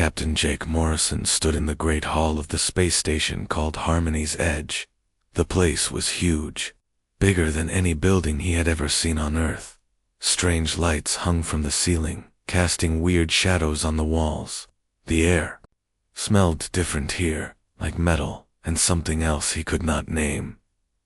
Captain Jake Morrison stood in the great hall of the space station called Harmony's Edge. The place was huge, bigger than any building he had ever seen on Earth. Strange lights hung from the ceiling, casting weird shadows on the walls. The air smelled different here, like metal and something else he could not name.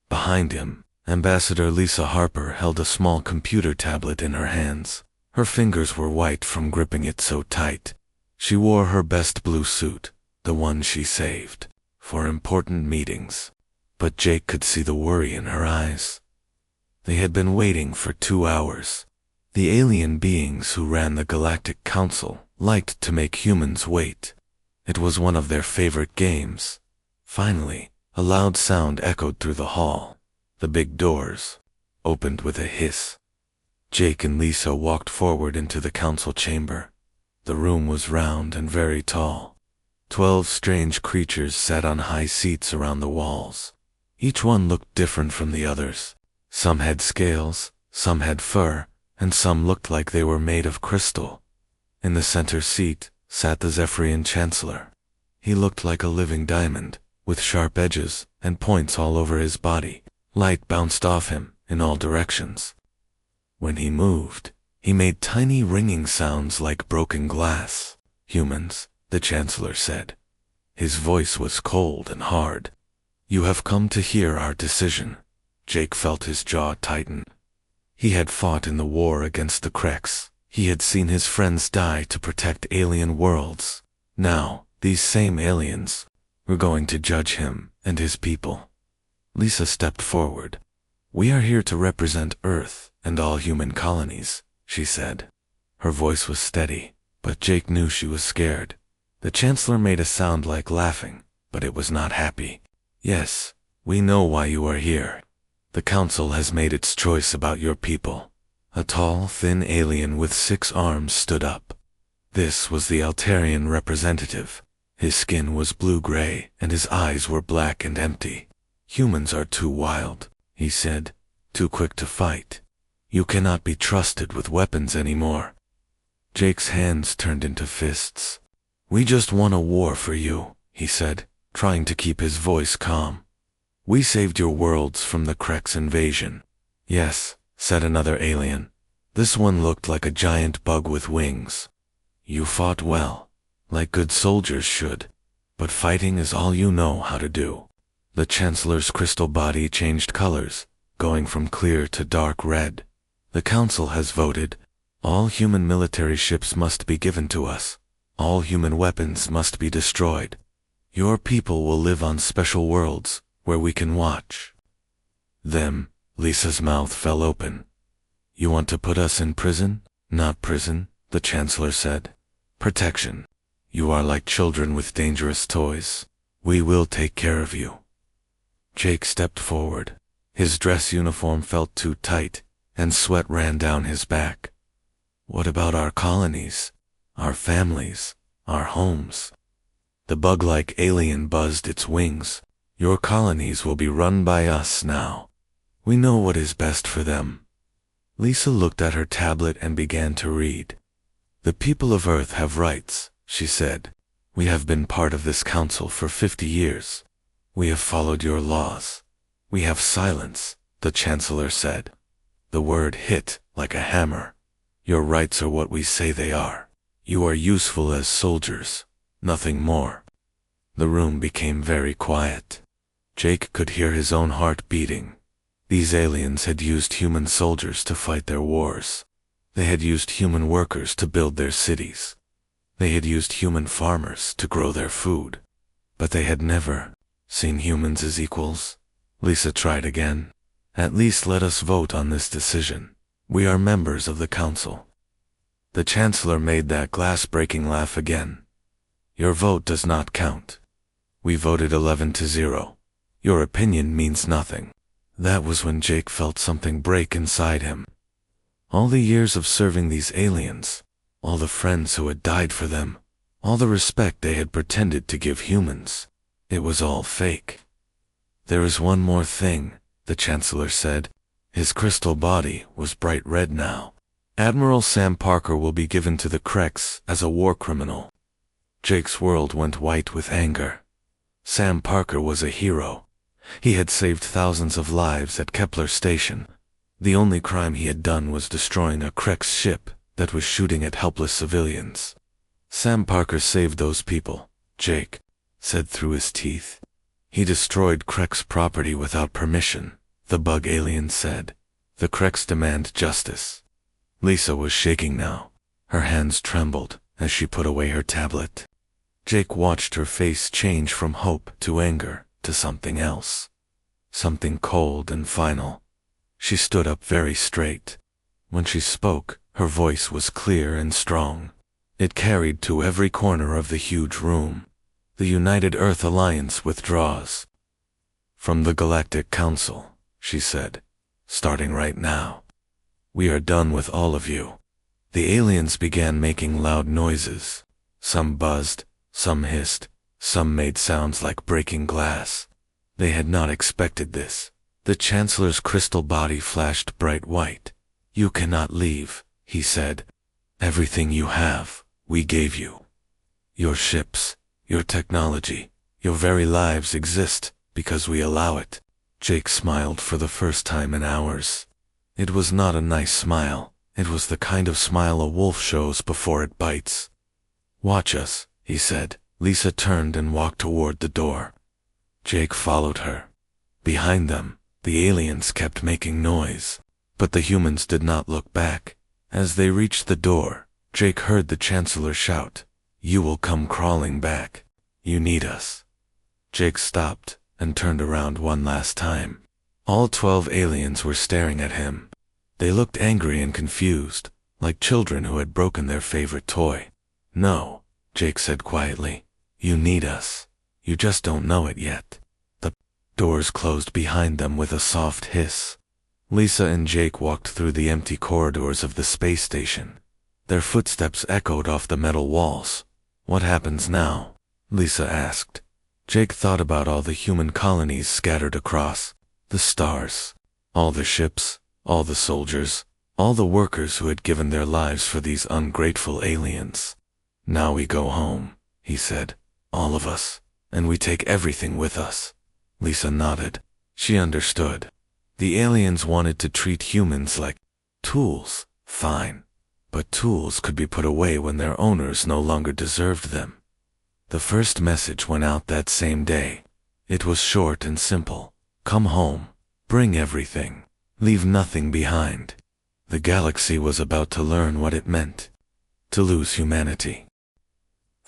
Behind him, Ambassador Lisa Harper held a small computer tablet in her hands. Her fingers were white from gripping it so tight. She wore her best blue suit, the one she saved, for important meetings. But Jake could see the worry in her eyes. They had been waiting for 2 hours. The alien beings who ran the Galactic Council liked to make humans wait. It was one of their favorite games. Finally, a loud sound echoed through the hall. The big doors opened with a hiss. Jake and Lisa walked forward into the council chamber. The room was round and very tall. 12 strange creatures sat on high seats around the walls. Each one looked different from the others. Some had scales, some had fur, and some looked like they were made of crystal. In the center seat sat the Zephyrian Chancellor. He looked like a living diamond, with sharp edges and points all over his body. Light bounced off him in all directions. When he moved, he made tiny ringing sounds like broken glass. "Humans," the Chancellor said. His voice was cold and hard. "You have come to hear our decision." Jake felt his jaw tighten. He had fought in the war against the Kreks. He had seen his friends die to protect alien worlds. Now, these same aliens were going to judge him and his people. Lisa stepped forward. "We are here to represent Earth and all human colonies," she said. Her voice was steady, but Jake knew she was scared. The Chancellor made a sound like laughing, but it was not happy. "Yes, we know why you are here. The Council has made its choice about your people." A tall, thin alien with 6 arms stood up. This was the Altarian representative. His skin was blue-gray, and his eyes were black and empty. "Humans are too wild," he said, "too quick to fight. You cannot be trusted with weapons anymore." Jake's hands turned into fists. "We just won a war for you," he said, trying to keep his voice calm. "We saved your worlds from the Kreks invasion." "Yes," said another alien. This one looked like a giant bug with wings. "You fought well, like good soldiers should, but fighting is all you know how to do." The Chancellor's crystal body changed colors, going from clear to dark red. "The Council has voted. All human military ships must be given to us. All human weapons must be destroyed. Your people will live on special worlds where we can watch them." Lisa's mouth fell open. "You want to put us in prison?" "Not prison," the Chancellor said. "Protection. You are like children with dangerous toys. We will take care of you." Jake stepped forward. His dress uniform felt too tight, and sweat ran down his back. "What about our colonies, our families, our homes?" The bug-like alien buzzed its wings. "Your colonies will be run by us now. We know what is best for them." Lisa looked at her tablet and began to read. "The people of Earth have rights," she said. "We have been part of this council for 50 years. We have followed your laws. We have silence," the Chancellor said. The word hit like a hammer. "Your rights are what we say they are. You are useful as soldiers, nothing more." The room became very quiet. Jake could hear his own heart beating. These aliens had used human soldiers to fight their wars. They had used human workers to build their cities. They had used human farmers to grow their food. But they had never seen humans as equals. Lisa tried again. "At least let us vote on this decision. We are members of the Council." The Chancellor made that glass-breaking laugh again. "Your vote does not count. We voted 11-0. Your opinion means nothing." That was when Jake felt something break inside him. All the years of serving these aliens, all the friends who had died for them, all the respect they had pretended to give humans, it was all fake. "There is one more thing," the Chancellor said. His crystal body was bright red now. "Admiral Sam Parker will be given to the Kreks as a war criminal." Jake's world went white with anger. Sam Parker was a hero. He had saved thousands of lives at Kepler Station. The only crime he had done was destroying a Krex ship that was shooting at helpless civilians. Sam Parker saved those people, Jake said through his teeth. He destroyed Krex property without permission, the bug alien said. The Krex demand justice. Lisa was shaking now. Her hands trembled as she put away her tablet. Jake watched her face change from hope to anger to something else. Something cold and final. She stood up very straight. When she spoke, her voice was clear and strong. It carried to every corner of the huge room. The United Earth Alliance withdraws from the Galactic Council, she said, starting right now. We are done with all of you. The aliens began making loud noises. Some buzzed, some hissed, some made sounds like breaking glass. They had not expected this. The Chancellor's crystal body flashed bright white. You cannot leave, he said. Everything you have, we gave you. Your ships, your technology, your very lives exist because we allow it. Jake smiled for the first time in hours. It was not a nice smile. It was the kind of smile a wolf shows before it bites. Watch us, he said. Lisa turned and walked toward the door. Jake followed her. Behind them, the aliens kept making noise, but the humans did not look back. As they reached the door, Jake heard the Chancellor shout, "You will come crawling back. You need us." Jake stopped and turned around one last time. All 12 aliens were staring at him. They looked angry and confused, like children who had broken their favorite toy. "No," Jake said quietly. "You need us. You just don't know it yet." The doors closed behind them with a soft hiss. Lisa and Jake walked through the empty corridors of the space station. Their footsteps echoed off the metal walls. "What happens now?" Lisa asked. Jake thought about all the human colonies scattered across the stars, all the ships, all the soldiers, all the workers who had given their lives for these ungrateful aliens. "Now we go home," he said. "All of us. And we take everything with us." Lisa nodded. She understood. The aliens wanted to treat humans like tools. Fine. But tools could be put away when their owners no longer deserved them. The first message went out that same day. It was short and simple. Come home. Bring everything. Leave nothing behind. The galaxy was about to learn what it meant to lose humanity.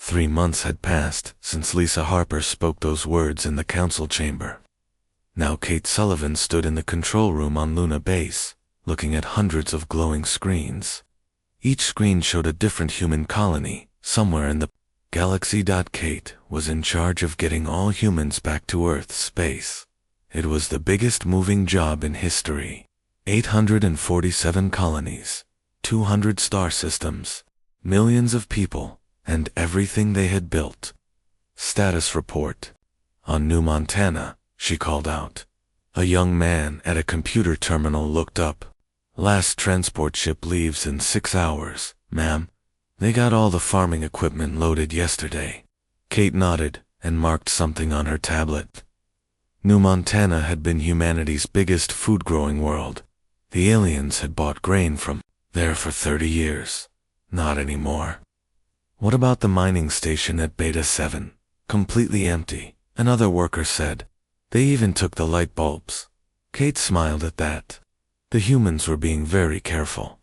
3 months had passed since Lisa Harper spoke those words in the council chamber. Now Kate Sullivan stood in the control room on Luna Base, looking at hundreds of glowing screens. Each screen showed a different human colony, somewhere in the galaxy. Kate was in charge of getting all humans back to Earth's space. It was the biggest moving job in history. 847 colonies, 200 star systems, millions of people, and everything they had built. Status report. On New Montana, she called out. A young man at a computer terminal looked up. Last transport ship leaves in 6 hours, ma'am. They got all the farming equipment loaded yesterday. Kate nodded and marked something on her tablet. New Montana had been humanity's biggest food-growing world. The aliens had bought grain from there for 30 years. Not anymore. What about the mining station at Beta 7? Completely empty, another worker said. They even took the light bulbs. Kate smiled at that. The humans were being very careful.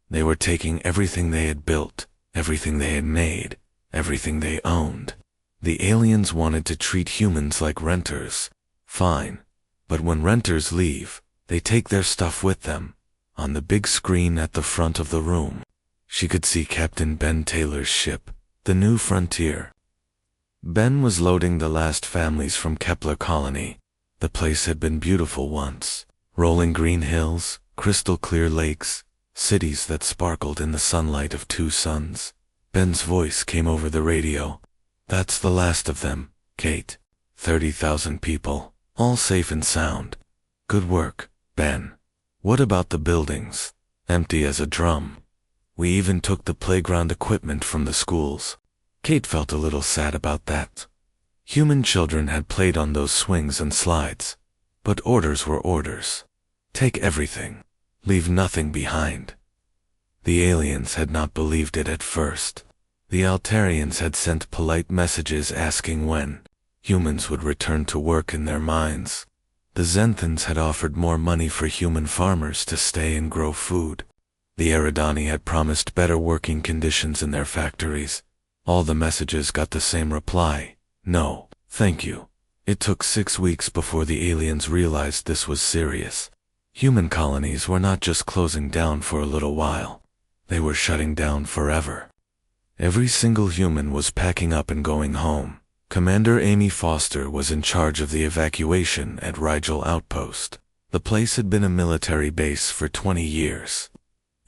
They were taking everything they had built, everything they had made, everything they owned. The aliens wanted to treat humans like renters. Fine. But when renters leave, they take their stuff with them. On the big screen at the front of the room, she could see Captain Ben Taylor's ship, the New Frontier. Ben was loading the last families from Kepler Colony. The place had been beautiful once. Rolling green hills, crystal clear lakes, cities that sparkled in the sunlight of 2 suns. Ben's voice came over the radio. "That's the last of them, Kate. 30,000 people, all safe and sound. Good work, Ben. What about the buildings? Empty as a drum. We even took the playground equipment from the schools." Kate felt a little sad about that. Human children had played on those swings and slides. But orders were orders. Take everything. Leave nothing behind. The aliens had not believed it at first. The Altarians had sent polite messages asking when humans would return to work in their mines. The Zenthans had offered more money for human farmers to stay and grow food. The Eridani had promised better working conditions in their factories. All the messages got the same reply: no, thank you. It took 6 weeks before the aliens realized this was serious. Human colonies were not just closing down for a little while. They were shutting down forever. Every single human was packing up and going home. Commander Amy Foster was in charge of the evacuation at Rigel Outpost. The place had been a military base for 20 years.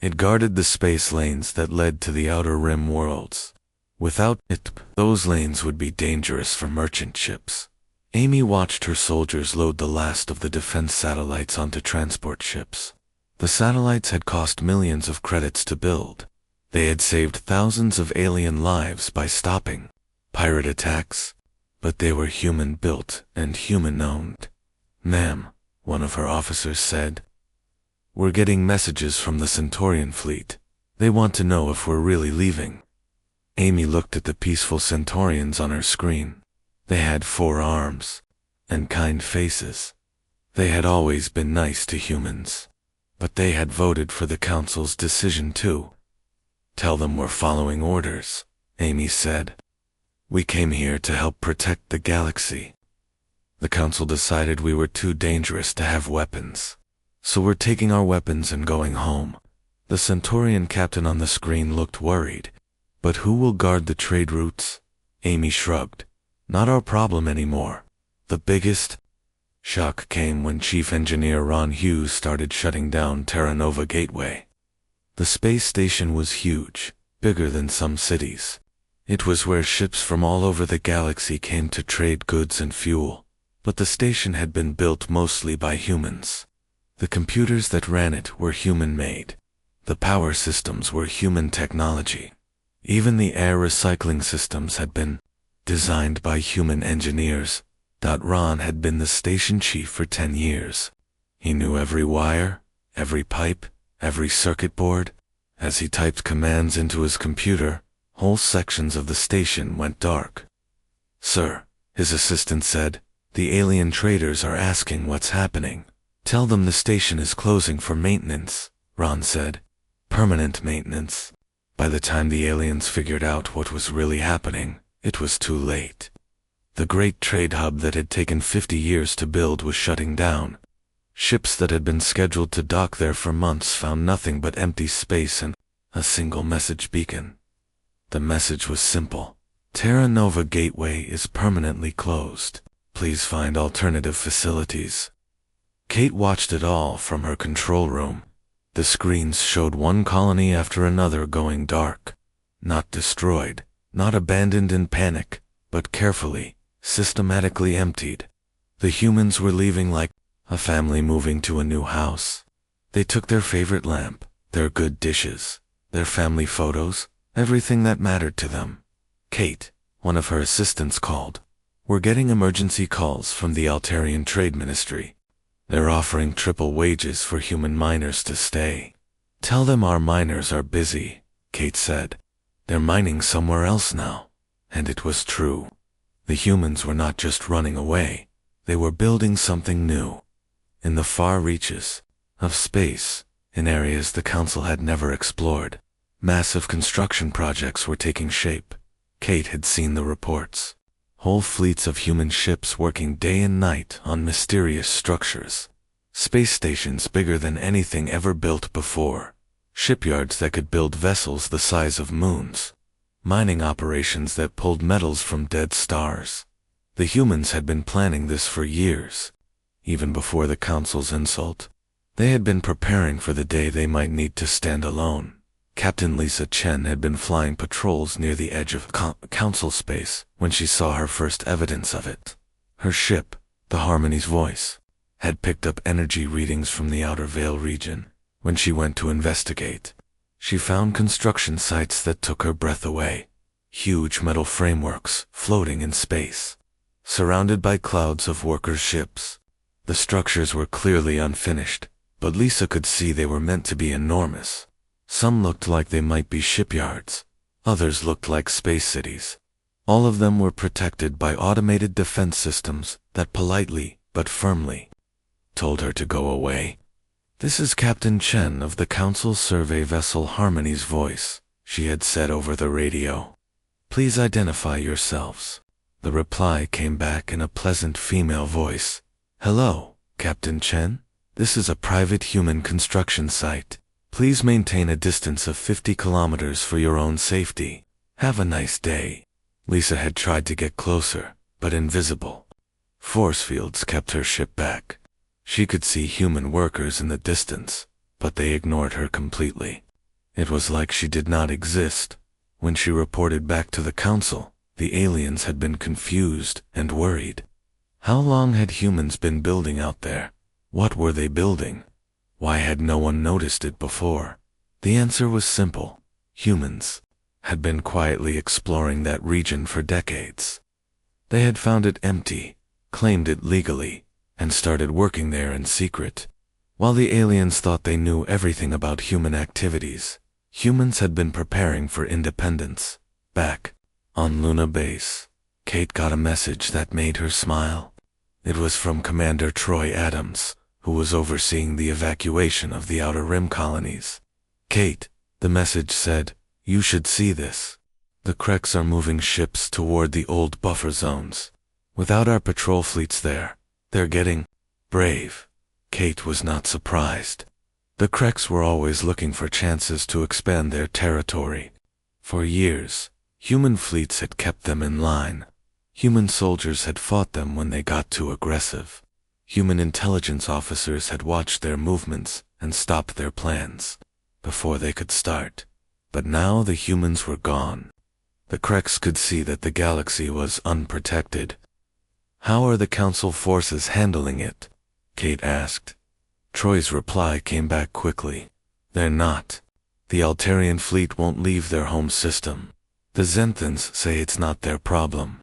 It guarded the space lanes that led to the Outer Rim worlds. Without it, those lanes would be dangerous for merchant ships. Amy watched her soldiers load the last of the defense satellites onto transport ships. The satellites had cost millions of credits to build. They had saved thousands of alien lives by stopping pirate attacks, but they were human-built and human-owned. "Ma'am," one of her officers said, "we're getting messages from the Centaurian fleet. They want to know if we're really leaving." Amy looked at the peaceful Centaurians on her screen. They had 4 arms and kind faces. They had always been nice to humans, but they had voted for the Council's decision too. "Tell them we're following orders," Amy said. "We came here to help protect the galaxy. The Council decided we were too dangerous to have weapons, so we're taking our weapons and going home." The Centaurian captain on the screen looked worried. "But who will guard the trade routes?" Amy shrugged. "Not our problem anymore." The biggest shock came when Chief Engineer Ron Hughes started shutting down Terra Nova Gateway. The space station was huge, bigger than some cities. It was where ships from all over the galaxy came to trade goods and fuel, but the station had been built mostly by humans. The computers that ran it were human-made. The power systems were human technology. Even the air recycling systems had been designed by human engineers. Ron had been the station chief for 10 years. He knew every wire, every pipe, every circuit board. As he typed commands into his computer, whole sections of the station went dark. "Sir," his assistant said, "the alien traders are asking what's happening." "Tell them the station is closing for maintenance," Ron said. "Permanent maintenance." By the time the aliens figured out what was really happening, it was too late. The great trade hub that had taken 50 years to build was shutting down. Ships that had been scheduled to dock there for months found nothing but empty space and a single message beacon. The message was simple: "Terra Nova Gateway is permanently closed. Please find alternative facilities." Kate watched it all from her control room. The screens showed one colony after another going dark. Not destroyed, not abandoned in panic, but carefully, systematically emptied. The humans were leaving like a family moving to a new house. They took their favorite lamp, their good dishes, their family photos, everything that mattered to them. Kate, one of her assistants, called. "We're getting emergency calls from the Altarian Trade Ministry. They're offering triple wages for human miners to stay." "Tell them our miners are busy," Kate said. "They're mining somewhere else now." And it was true. The humans were not just running away. They were building something new. In the far reaches of space, in areas the Council had never explored, massive construction projects were taking shape. Kate had seen the reports. Whole fleets of human ships working day and night on mysterious structures. Space stations bigger than anything ever built before. Shipyards that could build vessels the size of moons. Mining operations that pulled metals from dead stars. The humans had been planning this for years. Even before the Council's insult, they had been preparing for the day they might need to stand alone. Captain Lisa Chen had been flying patrols near the edge of Council space when she saw her first evidence of it. Her ship, the Harmony's Voice, had picked up energy readings from the Outer Veil region. When she went to investigate, she found construction sites that took her breath away. huge metal frameworks floating in space, surrounded by clouds of workers' ships. The structures were clearly unfinished, but Lisa could see they were meant to be enormous. Some looked like they might be shipyards, others looked like space cities. All of them were protected by automated defense systems that politely, but firmly, told her to go away. "This is Captain Chen of the Council Survey Vessel Harmony's voice," she had said over the radio. "Please identify yourselves." The reply came back in a pleasant female voice. "Hello, Captain Chen. This is a private human construction site. Please maintain a distance of 50 kilometers for your own safety. Have a nice day." Lisa had tried to get closer, but invisible force fields kept her ship back. She could see human workers in the distance, but they ignored her completely. It was like she did not exist. When she reported back to the council, the aliens had been confused and worried. How long had humans been building out there? What were they building? Why had no one noticed it before? The answer was simple. Humans had been quietly exploring that region for decades. They had found it empty, claimed it legally, and started working there in secret. While the aliens thought they knew everything about human activities, humans had been preparing for independence. Back on Luna Base, Kate got a message that made her smile. It was from Commander Troy Adams, who was overseeing the evacuation of the Outer Rim colonies. "Kate," the message said, "you should see this. The Kreks are moving ships toward the old buffer zones. Without our patrol fleets there, they're getting brave." Kate was not surprised. The Kreks were always looking for chances to expand their territory. For years, human fleets had kept them in line. Human soldiers had fought them when they got too aggressive. Human intelligence officers had watched their movements and stopped their plans before they could start. But now the humans were gone. The Kreks could see that the galaxy was unprotected. "How are the Council forces handling it?" Kate asked. Troy's reply came back quickly. "They're not. The Altarian fleet won't leave their home system. The Zenthans say it's not their problem.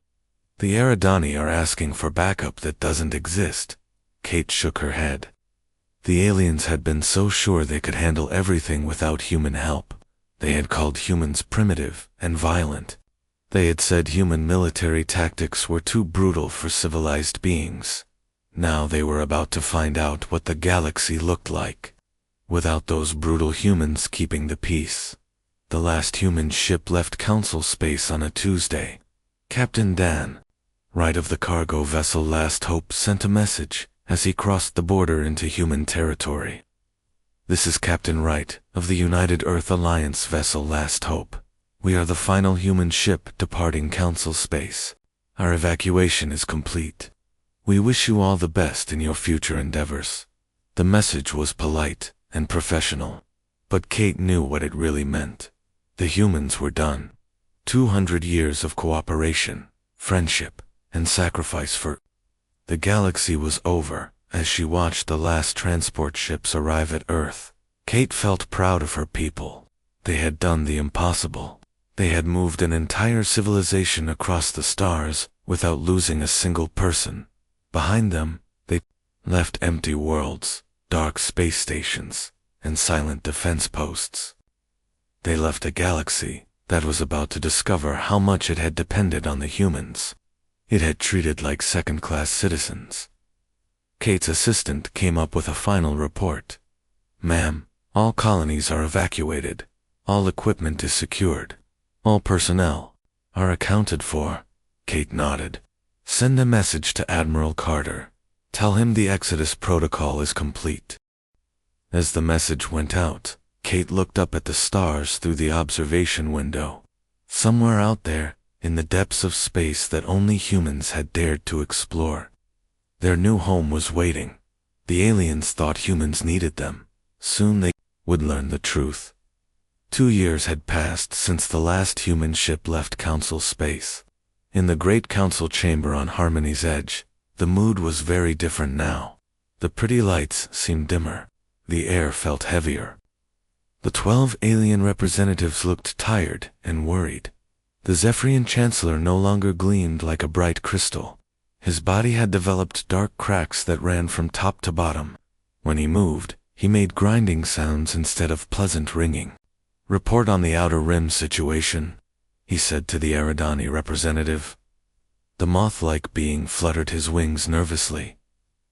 The Eridani are asking for backup that doesn't exist." Kate shook her head. The aliens had been so sure they could handle everything without human help. They had called humans primitive and violent. They had said human military tactics were too brutal for civilized beings. Now they were about to find out what the galaxy looked like, without those brutal humans keeping the peace. The last human ship left Council space on a Tuesday. Captain Dan, Wright of the cargo vessel Last Hope, sent a message as he crossed the border into human territory. "This is Captain Wright of the United Earth Alliance vessel Last Hope. We are the final human ship departing Council space. Our evacuation is complete. We wish you all the best in your future endeavors." The message was polite and professional, but Kate knew what it really meant. The humans were done. 200 years of cooperation, friendship, and sacrifice for the galaxy was over. As she watched the last transport ships arrive at Earth, Kate felt proud of her people. They had done the impossible. They had moved an entire civilization across the stars without losing a single person. Behind them, they left empty worlds, dark space stations, and silent defense posts. They left a galaxy that was about to discover how much it had depended on the humans. It had treated like second-class citizens. Kate's assistant came up with a final report. "Ma'am, all colonies are evacuated. All equipment is secured. All personnel are accounted for." Kate nodded. "Send a message to Admiral Carter. Tell him the Exodus protocol is complete." As the message went out, Kate looked up at the stars through the observation window. Somewhere out there, in the depths of space that only humans had dared to explore, their new home was waiting. The aliens thought humans needed them. Soon they would learn the truth. 2 years had passed since the last human ship left Council space. In the Great Council chamber on Harmony's Edge, the mood was very different now. The pretty lights seemed dimmer. The air felt heavier. The 12 alien representatives looked tired and worried. The Zephyrian Chancellor no longer gleamed like a bright crystal. His body had developed dark cracks that ran from top to bottom. When he moved, he made grinding sounds instead of pleasant ringing. "Report on the Outer Rim situation," he said to the Eridani representative. The moth-like being fluttered his wings nervously.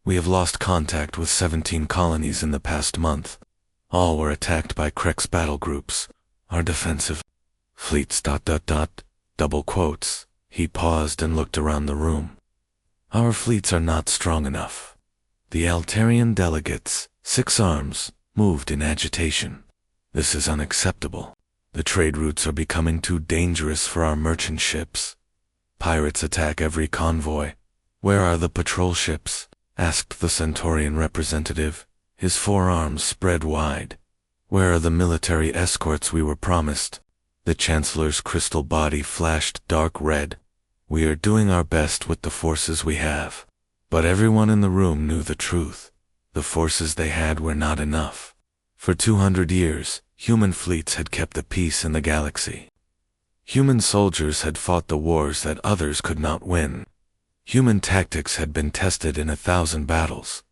"We have lost contact with 17 colonies in the past month. All were attacked by Krek's battle groups. Our defensive fleets ... double quotes. He paused and looked around the room. "Our fleets are not strong enough." The Altarian delegates, 6 arms, moved in agitation. "This is unacceptable. The trade routes are becoming too dangerous for our merchant ships. Pirates attack every convoy." "Where are the patrol ships?" asked the Centaurian representative, his forearms spread wide. "Where are the military escorts we were promised?" The Chancellor's crystal body flashed dark red. "We are doing our best with the forces we have." But everyone in the room knew the truth. The forces they had were not enough. For 200 years, human fleets had kept the peace in the galaxy. Human soldiers had fought the wars that others could not win. Human tactics had been tested in 1,000 battles.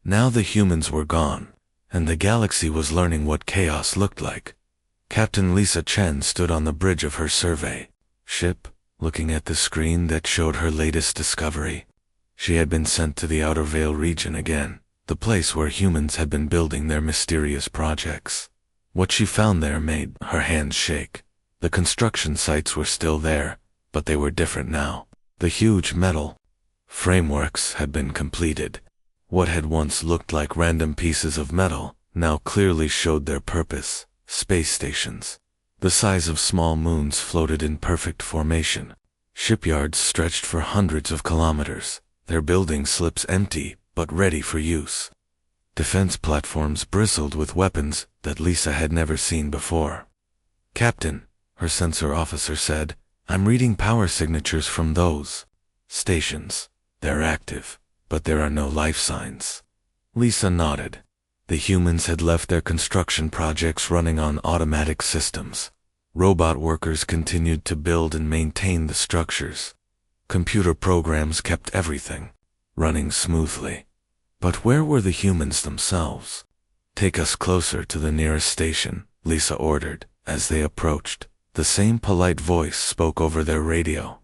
Now the humans were gone, and the galaxy was learning what chaos looked like. Captain Lisa Chen stood on the bridge of her survey ship, looking at the screen that showed her latest discovery. She had been sent to the Outer Veil region again, the place where humans had been building their mysterious projects. What she found there made her hands shake. The construction sites were still there, but they were different now. The huge metal frameworks had been completed. What had once looked like random pieces of metal now clearly showed their purpose: space stations. The size of small moons floated in perfect formation. Shipyards stretched for hundreds of kilometers, their building slips empty but ready for use. Defense platforms bristled with weapons that Lisa had never seen before. "Captain," her sensor officer said, "I'm reading power signatures from those stations. They're active, but there are no life signs." Lisa nodded. The humans had left their construction projects running on automatic systems. Robot workers continued to build and maintain the structures. Computer programs kept everything running smoothly. But where were the humans themselves? "Take us closer to the nearest station," Lisa ordered. As they approached, the same polite voice spoke over their radio.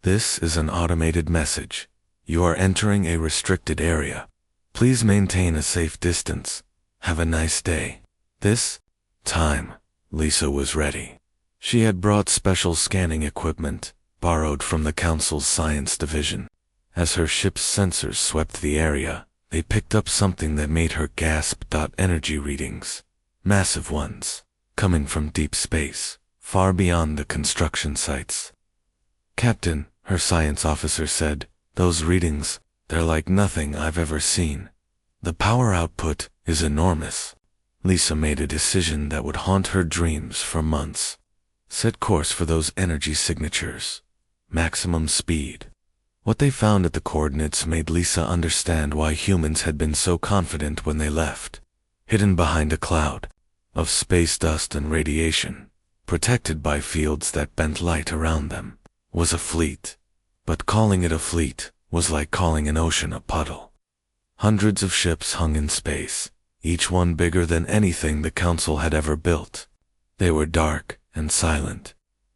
"This is an automated message. You are entering a restricted area. Please maintain a safe distance. Have a nice day." This time, Lisa was ready. She had brought special scanning equipment, borrowed from the Council's Science Division. As her ship's sensors swept the area, they picked up something that made her gasp. Energy readings. Massive ones, coming from deep space, far beyond the construction sites. "Captain," her science officer said, "those readings, they're like nothing I've ever seen. The power output is enormous." Lisa made a decision that would haunt her dreams for months. Set course for those energy signatures. Maximum speed. What they found at the coordinates made Lisa understand why humans had been so confident when they left. Hidden behind a cloud of space dust and radiation, protected by fields that bent light around them, was a fleet. But calling it a fleet was like calling an ocean a puddle. Hundreds of ships hung in space, each one bigger than anything the Council had ever built. They were dark and silent,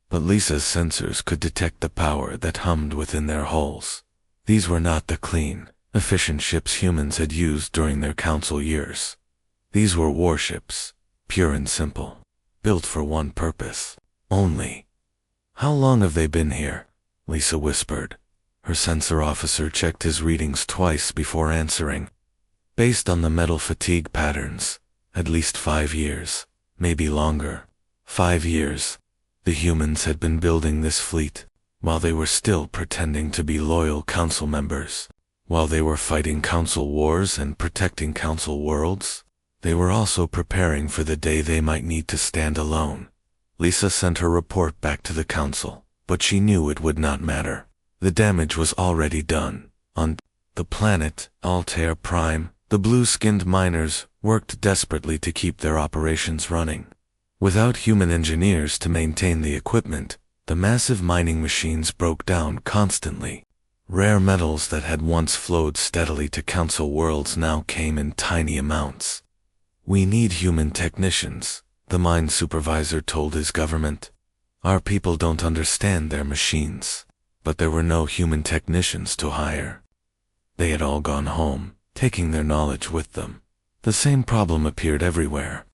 but Lisa's sensors could detect the power that hummed within their hulls. These were not the clean, efficient ships humans had used during their Council years. These were warships, pure and simple, built for one purpose only. "How long have they been here?" Lisa whispered. Her sensor officer checked his readings twice before answering. "Based on the metal fatigue patterns, at least 5 years, maybe longer." 5 years. The humans had been building this fleet, while they were still pretending to be loyal Council members. While they were fighting Council wars and protecting Council worlds, they were also preparing for the day they might need to stand alone. Lisa sent her report back to the Council, but she knew it would not matter. The damage was already done. On the planet Altair Prime, the blue-skinned miners worked desperately to keep their operations running. Without human engineers to maintain the equipment, The massive mining machines broke down constantly. Rare metals that had once flowed steadily to Council worlds now came in tiny amounts. "We need human technicians," the mine supervisor told his government. "Our people don't understand their machines." But there were no human technicians to hire. They had all gone home, taking their knowledge with them. The same problem appeared everywhere.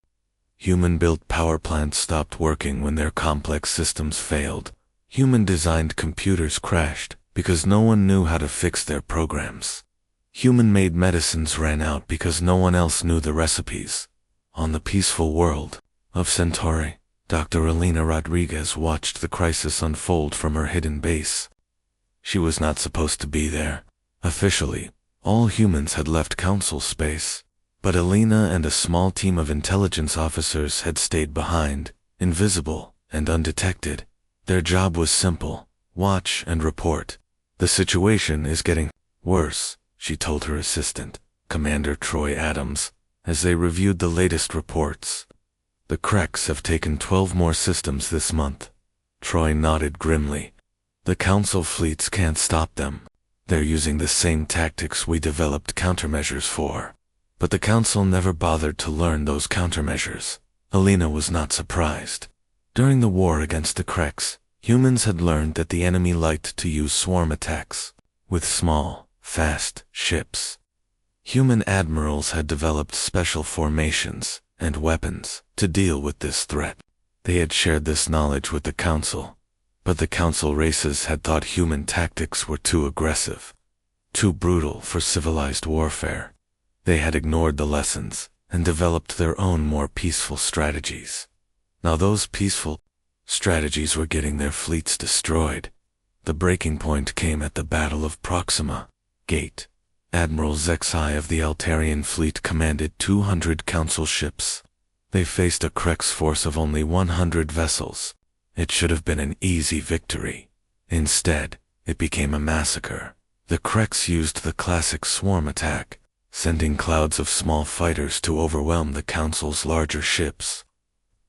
Human-built power plants stopped working when their complex systems failed. Human-designed computers crashed because no one knew how to fix their programs. Human-made medicines ran out because no one else knew the recipes. On the peaceful world of Centauri, Dr. Elena Rodriguez watched the crisis unfold from her hidden base. She was not supposed to be there. Officially, all humans had left Council space, but Elena and a small team of intelligence officers had stayed behind, invisible and undetected. Their job was simple: watch and report. "The situation is getting worse," she told her assistant, Commander Troy Adams, as they reviewed the latest reports. "The Kreks have taken 12 more systems this month." Troy nodded grimly. "The Council fleets can't stop them. They're using the same tactics we developed countermeasures for." But the Council never bothered to learn those countermeasures. Elena was not surprised. During the war against the Kreks, humans had learned that the enemy liked to use swarm attacks with small, fast ships. Human admirals had developed special formations and weapons to deal with this threat. They had shared this knowledge with the Council, but the Council races had thought human tactics were too aggressive, too brutal for civilized warfare. They had ignored the lessons and developed their own more peaceful strategies. Now those peaceful strategies were getting their fleets destroyed. The breaking point came at the Battle of Proxima Gate. Admiral Zexai of the Altarian fleet commanded 200 Council ships. They faced a Krex force of only 100 vessels. It should have been an easy victory. Instead, it became a massacre. The Krex used the classic swarm attack, sending clouds of small fighters to overwhelm the Council's larger ships.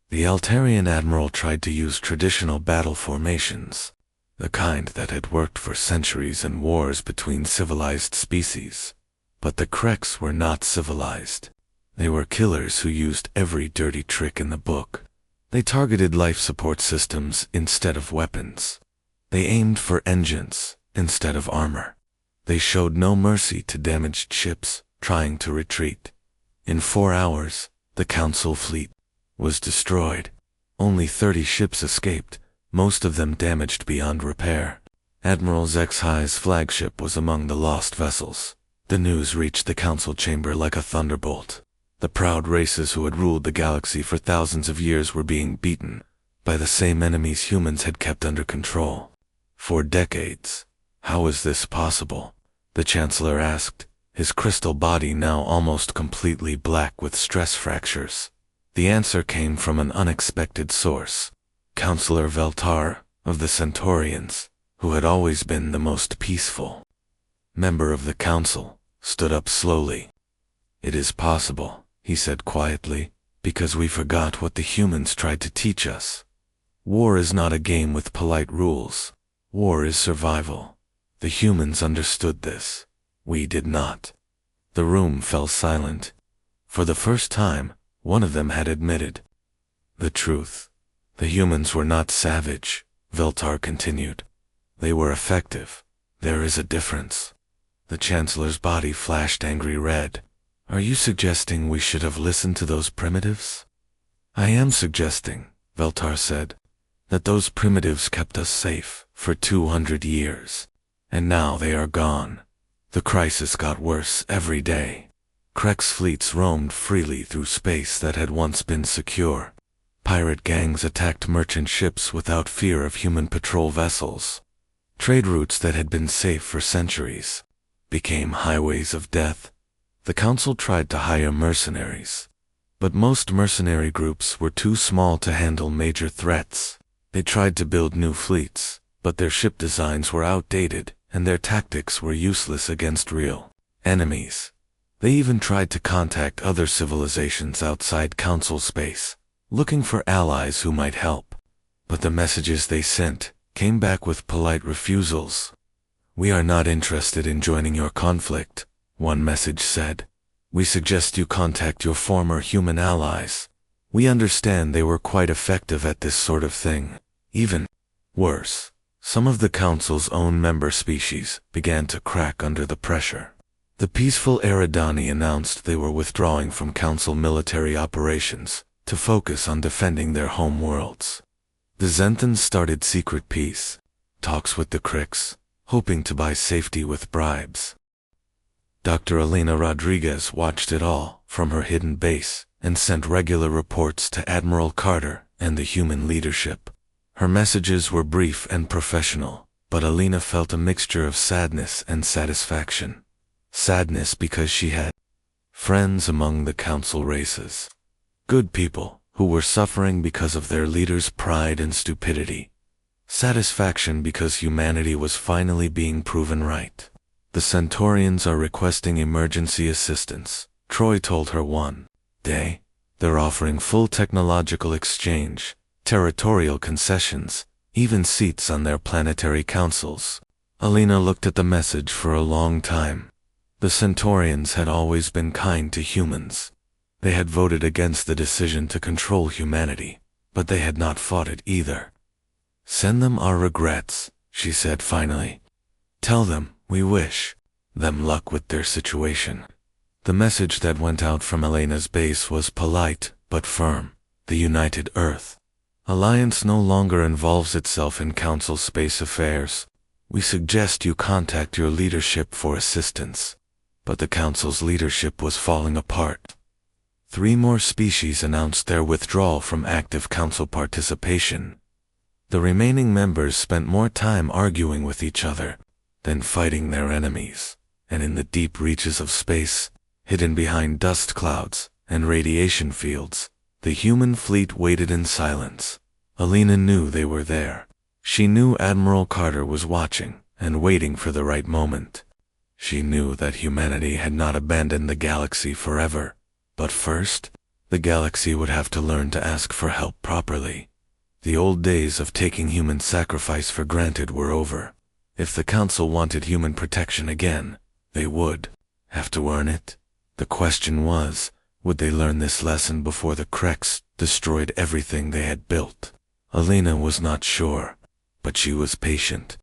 The Altarian admiral tried to use traditional battle formations, the kind that had worked for centuries in wars between civilized species. But the Krex were not civilized. They were killers who used every dirty trick in the book. They targeted life support systems instead of weapons. They aimed for engines instead of armor. They showed no mercy to damaged ships trying to retreat. In 4 hours, the Council fleet was destroyed. Only 30 ships escaped, most of them damaged beyond repair. Admiral Zexai's flagship was among the lost vessels. The news reached the Council chamber like a thunderbolt. The proud races who had ruled the galaxy for thousands of years were being beaten by the same enemies humans had kept under control for decades. How was this possible? The Chancellor asked, his crystal body now almost completely black with stress fractures. The answer came from an unexpected source. Counselor Veltar of the Centaurians, who had always been the most peaceful member of the Council, stood up slowly. "It is possible," he said quietly, "because we forgot what the humans tried to teach us. War is not a game with polite rules. War is survival. The humans understood this. We did not." The room fell silent. For the first time, one of them had admitted the truth. "The humans were not savage," Veltar continued. "They were effective. There is a difference." The Chancellor's body flashed angry red. "Are you suggesting we should have listened to those primitives?" "I am suggesting," Veltar said, "that those primitives kept us safe for 200 years. And now they are gone. The crisis got worse every day. Krex fleets roamed freely through space that had once been secure. Pirate gangs attacked merchant ships without fear of human patrol vessels. Trade routes that had been safe for centuries became highways of death. The Council tried to hire mercenaries, but most mercenary groups were too small to handle major threats. They tried to build new fleets, but their ship designs were outdated and their tactics were useless against real enemies. They even tried to contact other civilizations outside Council space, looking for allies who might help. But the messages they sent came back with polite refusals. "We are not interested in joining your conflict," one message said. "We suggest you contact your former human allies. We understand they were quite effective at this sort of thing." Even worse, some of the Council's own member species began to crack under the pressure. The peaceful Eridani announced they were withdrawing from Council military operations to focus on defending their home worlds. The Zenthans started secret peace talks with the Cricks, hoping to buy safety with bribes. Dr. Elena Rodriguez watched it all from her hidden base and sent regular reports to Admiral Carter and the human leadership. Her messages were brief and professional, but Elena felt a mixture of sadness and satisfaction. Sadness because she had friends among the Council races. Good people who were suffering because of their leaders' pride and stupidity. Satisfaction because humanity was finally being proven right. "The Centaurians are requesting emergency assistance," Troy told her one day. "They're offering full technological exchange, territorial concessions, even seats on their planetary councils." Alina looked at the message for a long time. The Centaurians had always been kind to humans. They had voted against the decision to control humanity, but they had not fought it either. "Send them our regrets," she said finally. "Tell them we wish them luck with their situation." The message that went out from Elena's base was polite but firm. "The United Earth Alliance no longer involves itself in Council space affairs. We suggest you contact your leadership for assistance." But the Council's leadership was falling apart. 3 more species announced their withdrawal from active Council participation. The remaining members spent more time arguing with each other than fighting their enemies, and in the deep reaches of space, hidden behind dust clouds and radiation fields, the human fleet waited in silence. Alina knew they were there. She knew Admiral Carter was watching and waiting for the right moment. She knew that humanity had not abandoned the galaxy forever, but first, the galaxy would have to learn to ask for help properly. The old days of taking human sacrifice for granted were over. If the Council wanted human protection again, they would have to earn it. The question was, would they learn this lesson before the Creks destroyed everything they had built? Alina was not sure, but she was patient.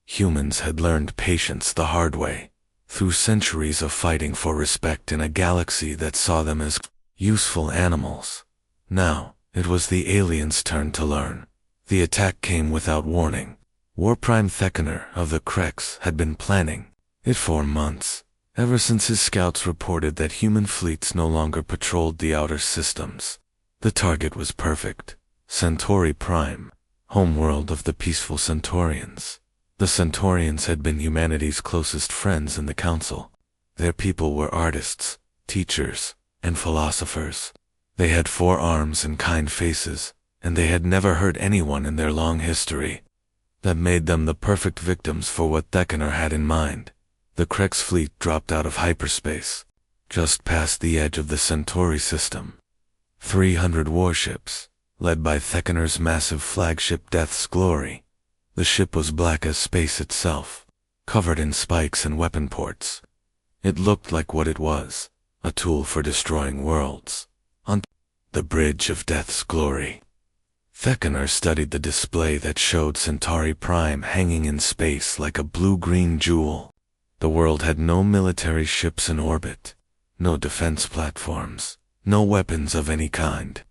Humans had learned patience the hard way, through centuries of fighting for respect in a galaxy that saw them as useful animals. Now, it was the aliens' turn to learn. The attack came without warning. War Prime Theckener of the Creks had been planning it for months, ever since his scouts reported that human fleets no longer patrolled the outer systems. The target was perfect. Centauri Prime, homeworld of the peaceful Centaurians. The Centaurians had been humanity's closest friends in the Council. Their people were artists, teachers, and philosophers. They had 4 arms and kind faces, and they had never hurt anyone in their long history. That made them the perfect victims for what Theckener had in mind. The Creks fleet dropped out of hyperspace, just past the edge of the Centauri system. 300 warships, led by Theckener's massive flagship Death's Glory. The ship was black as space itself, covered in spikes and weapon ports. It looked like what it was, a tool for destroying worlds. On the bridge of Death's Glory, Theckener studied the display that showed Centauri Prime hanging in space like a blue-green jewel. The world had no military ships in orbit, no defense platforms, no weapons of any kind.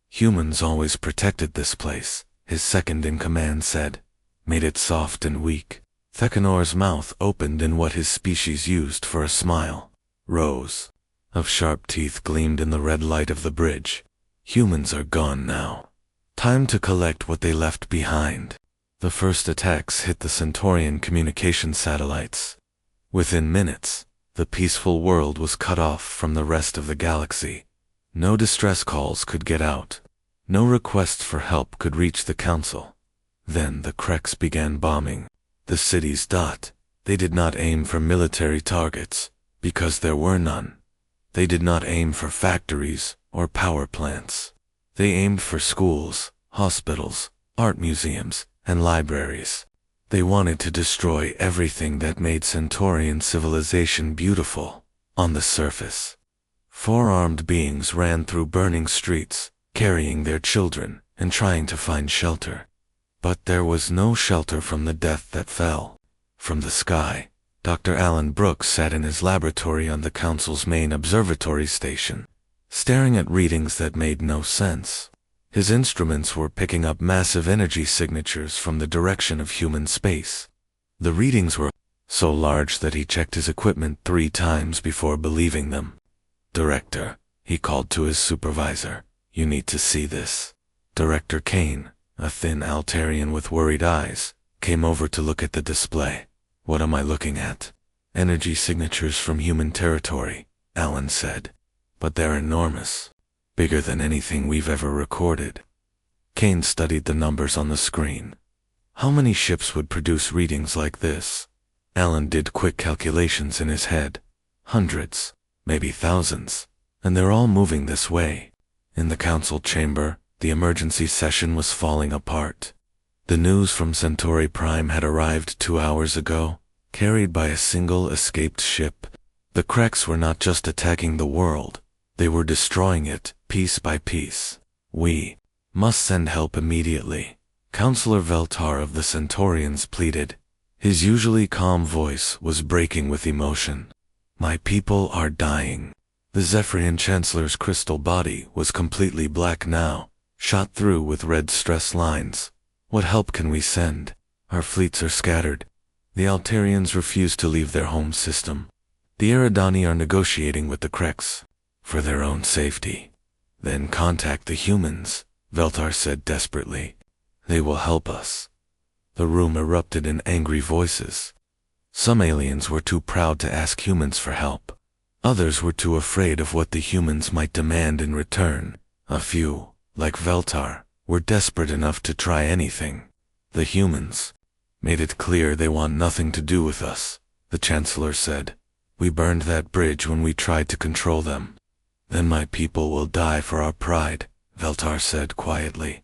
Humans always protected this place, his second-in-command said. Made it soft and weak. Theckenor's mouth opened in what his species used for a smile. Rows of sharp teeth gleamed in the red light of the bridge. Humans are gone now. Time to collect what they left behind. The first attacks hit the Centaurian communication satellites. Within minutes, the peaceful world was cut off from the rest of the galaxy. No distress calls could get out. No requests for help could reach the Council. Then the Creks began bombing the cities. They did not aim for military targets, because there were none. They did not aim for factories or power plants. They aimed for schools, hospitals, art museums, and libraries. They wanted to destroy everything that made Centaurian civilization beautiful. On the surface, 4 armed beings ran through burning streets, carrying their children and trying to find shelter. But there was no shelter from the death that fell from the sky. Dr. Alan Brooks sat in his laboratory on the Council's main observatory station, staring at readings that made no sense. His instruments were picking up massive energy signatures from the direction of human space. The readings were so large that he checked his equipment 3 times before believing them. "Director," he called to his supervisor, "you need to see this." Director Kane, a thin Altarian with worried eyes, came over to look at the display. "What am I looking at?" "Energy signatures from human territory," Alan said. "But they're enormous. Bigger than anything we've ever recorded." Kane studied the numbers on the screen. How many ships would produce readings like this? Alan did quick calculations in his head. Hundreds, maybe thousands, and they're all moving this way. In the council chamber, the emergency session was falling apart. The news from Centauri Prime had arrived 2 hours ago, carried by a single escaped ship. The Kreks were not just attacking the world, they were destroying it, piece by piece. "We must send help immediately," Counselor Veltar of the Centaurians pleaded. His usually calm voice was breaking with emotion. "My people are dying." The Zephyrian Chancellor's crystal body was completely black now, shot through with red stress lines. "What help can we send? Our fleets are scattered. The Altarians refuse to leave their home system. The Eridani are negotiating with the Kreks for their own safety." "Then contact the humans," Veltar said desperately. "They will help us." The room erupted in angry voices. Some aliens were too proud to ask humans for help. Others were too afraid of what the humans might demand in return. A few, like Veltar, were desperate enough to try anything. "The humans made it clear they want nothing to do with us," the Chancellor said. "We burned that bridge when we tried to control them." "Then my people will die for our pride," Veltar said quietly.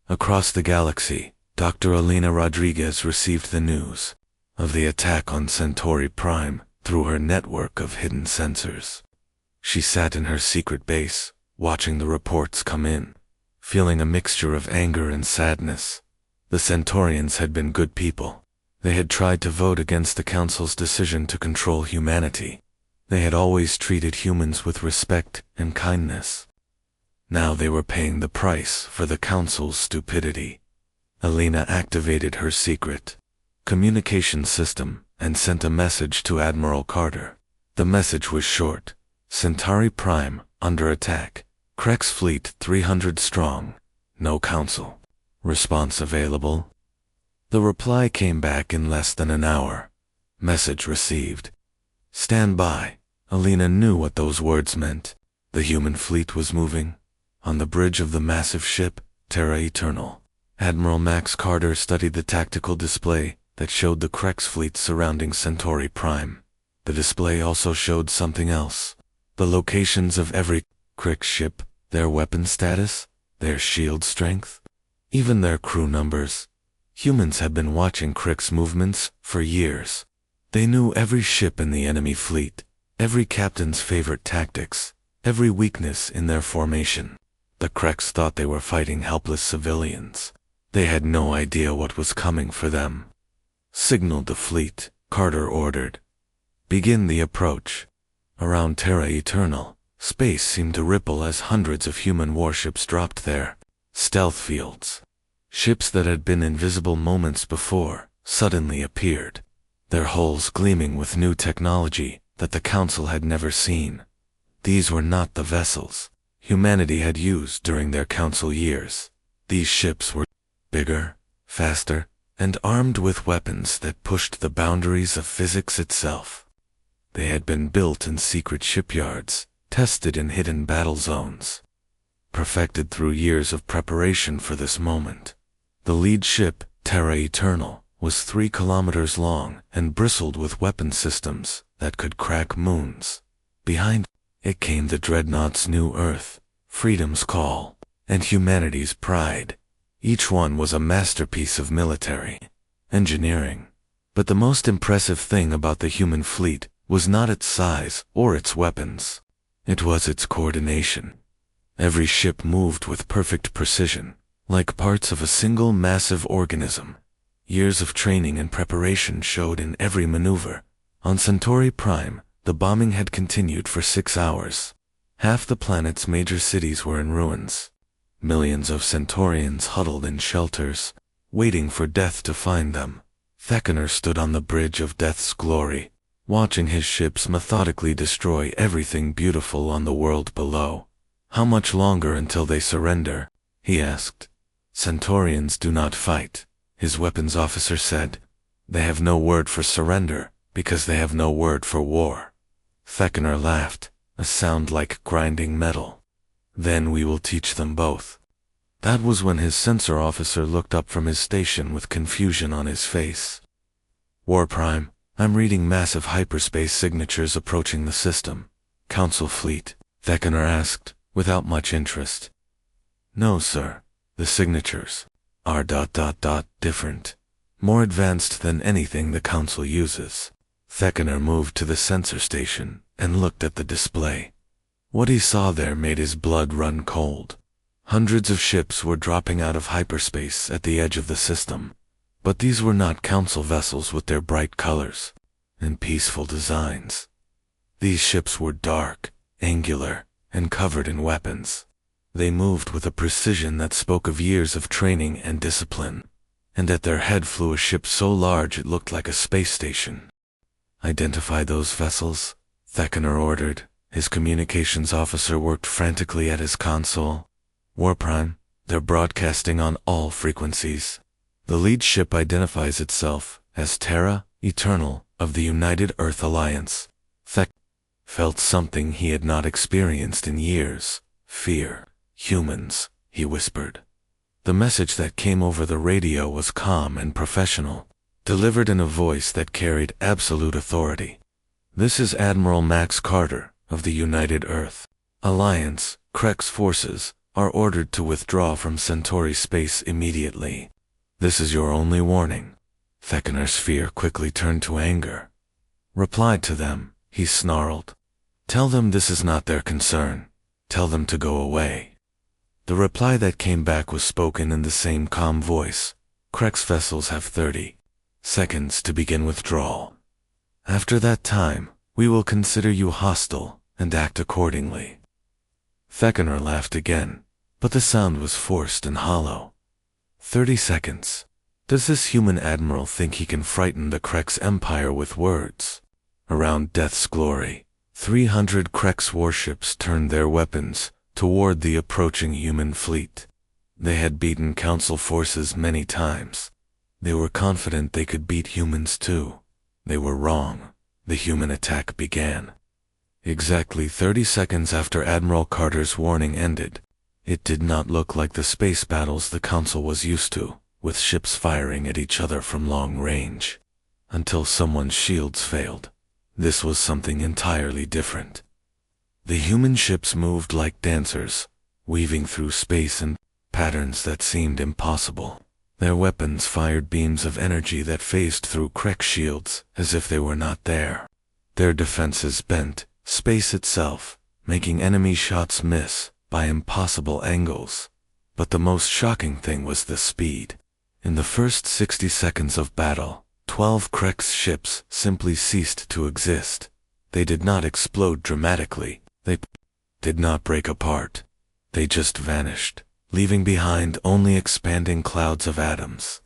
Across the galaxy, Dr. Elena Rodriguez received the news of the attack on Centauri Prime through her network of hidden sensors. She sat in her secret base, watching the reports come in, feeling a mixture of anger and sadness. The Centaurians had been good people. They had tried to vote against the Council's decision to control humanity. They had always treated humans with respect and kindness. Now they were paying the price for the Council's stupidity. Elena activated her secret communication system and sent a message to Admiral Carter. The message was short: "Centauri Prime under attack. Kreks fleet 300 strong. No Council response available." The reply came back in less than an hour. Message received. "Stand by." Elena knew what those words meant. The human fleet was moving. On the bridge of the massive ship, Terra Eternal, Admiral Max Carter studied the tactical display that showed the Kreks fleet surrounding Centauri Prime. The display also showed something else: the locations of every Krek ship, their weapon status, their shield strength, even their crew numbers. Humans had been watching Kreks' movements for years. They knew every ship in the enemy fleet, every captain's favorite tactics, every weakness in their formation. The Kreks thought they were fighting helpless civilians. They had no idea what was coming for them. "Signal the fleet," Carter ordered. "Begin the approach." Around Terra Eternal, space seemed to ripple as hundreds of human warships dropped there. Stealth fields. Ships that had been invisible moments before suddenly appeared, their hulls gleaming with new technology that the Council had never seen. These were not the vessels humanity had used during their Council years. These ships were bigger, faster, and armed with weapons that pushed the boundaries of physics itself. They had been built in secret shipyards, tested in hidden battle zones, perfected through years of preparation for this moment. The lead ship, Terra Eternal, was 3 kilometers long and bristled with weapon systems that could crack moons. Behind it came the Dreadnought's new Earth, Freedom's Call, and humanity's pride. Each one was a masterpiece of military engineering. But the most impressive thing about the human fleet was not its size or its weapons. It was its coordination. Every ship moved with perfect precision, like parts of a single massive organism. Years of training and preparation showed in every maneuver. On Centauri Prime, the bombing had continued for 6 hours. Half the planet's major cities were in ruins. Millions of Centaurians huddled in shelters, waiting for death to find them. Theckener stood on the bridge of death's glory, watching his ships methodically destroy everything beautiful on the world below. "How much longer until they surrender?" he asked. "Centaurians do not fight," his weapons officer said. "They have no word for surrender, because they have no word for war." Theckener laughed, a sound like grinding metal. "Then we will teach them both." That was when his sensor officer looked up from his station with confusion on his face. "War Prime, I'm reading massive hyperspace signatures approaching the system." "Council fleet?" Theckener asked, without much interest. "No, sir. The signatures are different. More advanced than anything the Council uses." Theckener moved to the sensor station and looked at the display. What he saw there made his blood run cold. Hundreds of ships were dropping out of hyperspace at the edge of the system. But these were not Council vessels with their bright colors and peaceful designs. These ships were dark, angular, and covered in weapons. They moved with a precision that spoke of years of training and discipline, and at their head flew a ship so large it looked like a space station. "Identify those vessels," Theckener ordered. His communications officer worked frantically at his console. "War Prime, they're broadcasting on all frequencies." The lead ship identifies itself as Terra, Eternal, of the United Earth Alliance. Thek felt something he had not experienced in years. "Fear. Humans," he whispered. The message that came over the radio was calm and professional, delivered in a voice that carried absolute authority. "This is Admiral Max Carter of the United Earth Alliance. Krek's forces are ordered to withdraw from Centauri space immediately. This is your only warning." Theckener's fear quickly turned to anger. "Reply to them," he snarled. "Tell them this is not their concern. Tell them to go away." The reply that came back was spoken in the same calm voice. "Krek's vessels have 30 seconds to begin withdrawal. After that time, we will consider you hostile and act accordingly." Theckener laughed again, but the sound was forced and hollow. 30 seconds. Does this human admiral think he can frighten the Krek's empire with words? Around death's glory, 300 Krek's warships turned their weapons toward the approaching human fleet. They had beaten Council forces many times. They were confident they could beat humans too. They were wrong. The human attack began. Exactly 30 seconds after Admiral Carter's warning ended, it did not look like the space battles the Council was used to, with ships firing at each other from long range. Until someone's shields failed. This was something entirely different. The human ships moved like dancers, weaving through space in patterns that seemed impossible. Their weapons fired beams of energy that phased through Krek shields as if they were not there. Their defenses bent space itself, making enemy shots miss by impossible angles. But the most shocking thing was the speed. In the first 60 seconds of battle, 12 Krek's ships simply ceased to exist. They did not explode dramatically. They did not break apart. They just vanished, leaving behind only expanding clouds of atoms.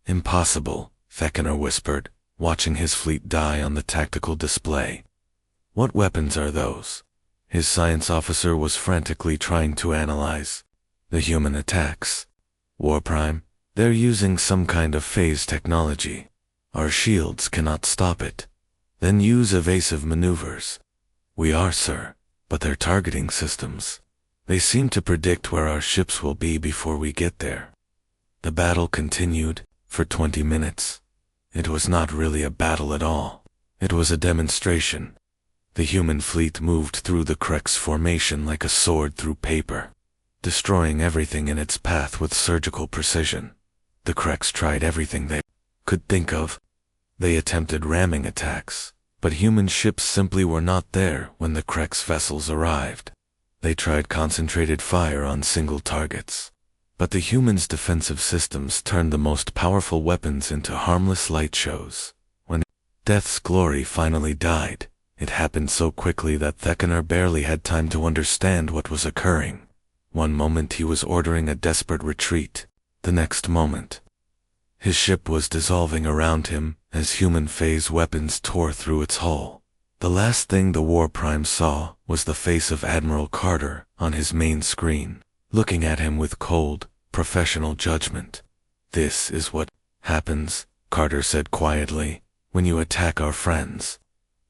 "Impossible," Theckener whispered, watching his fleet die on the tactical display. "What weapons are those?" His science officer was frantically trying to analyze. "The human attacks. War Prime, they're using some kind of phase technology. Our shields cannot stop it. Then use evasive maneuvers." "We are, sir, but they're targeting systems. They seem to predict where our ships will be before we get there." The battle continued for 20 minutes. It was not really a battle at all. It was a demonstration. The human fleet moved through the Krek's formation like a sword through paper. destroying everything in its path with surgical precision. The Kreks tried everything they could think of. They attempted ramming attacks, but human ships simply were not there when the Kreks vessels arrived. They tried concentrated fire on single targets, but the humans' defensive systems turned the most powerful weapons into harmless light shows. When Death's glory finally died, it happened so quickly that Theckener barely had time to understand what was occurring. One moment he was ordering a desperate retreat, the next moment his ship was dissolving around him as human phase weapons tore through its hull. The last thing the War Prime saw was the face of Admiral Carter on his main screen, looking at him with cold, professional judgment. "This is what happens," Carter said quietly, "when you attack our friends."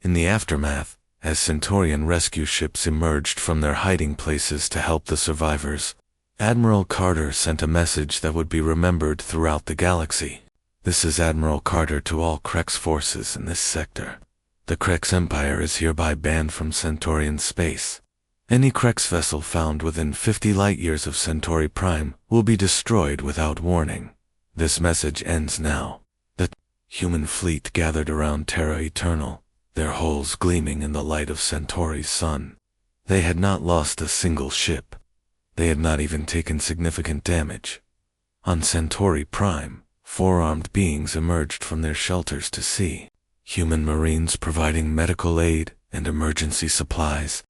In the aftermath, as Centaurian rescue ships emerged from their hiding places to help the survivors, Admiral Carter sent a message that would be remembered throughout the galaxy. "This is Admiral Carter to all Kreks forces in this sector. The Kreks Empire is hereby banned from Centaurian space. Any Kreks vessel found within 50 light-years of Centauri Prime will be destroyed without warning. This message ends now." The human fleet gathered around Terra Eternal, their hulls gleaming in the light of Centauri's sun. They had not lost a single ship. They had not even taken significant damage. On Centauri Prime, 4 armed beings emerged from their shelters to see. Human Marines providing medical aid and emergency supplies.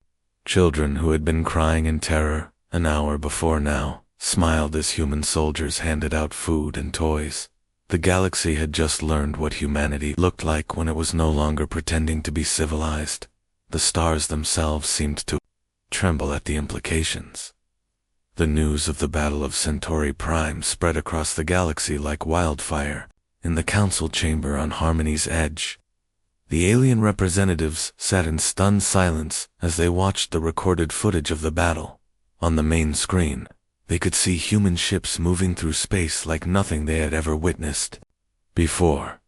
Children who had been crying in terror an hour before now smiled as human soldiers handed out food and toys. The galaxy had just learned what humanity looked like when it was no longer pretending to be civilized. The stars themselves seemed to tremble at the implications. The news of the Battle of Centauri Prime spread across the galaxy like wildfire. In the council chamber on Harmony's Edge, the alien representatives sat in stunned silence as they watched the recorded footage of the battle. On the main screen, they could see human ships moving through space like nothing they had ever witnessed before.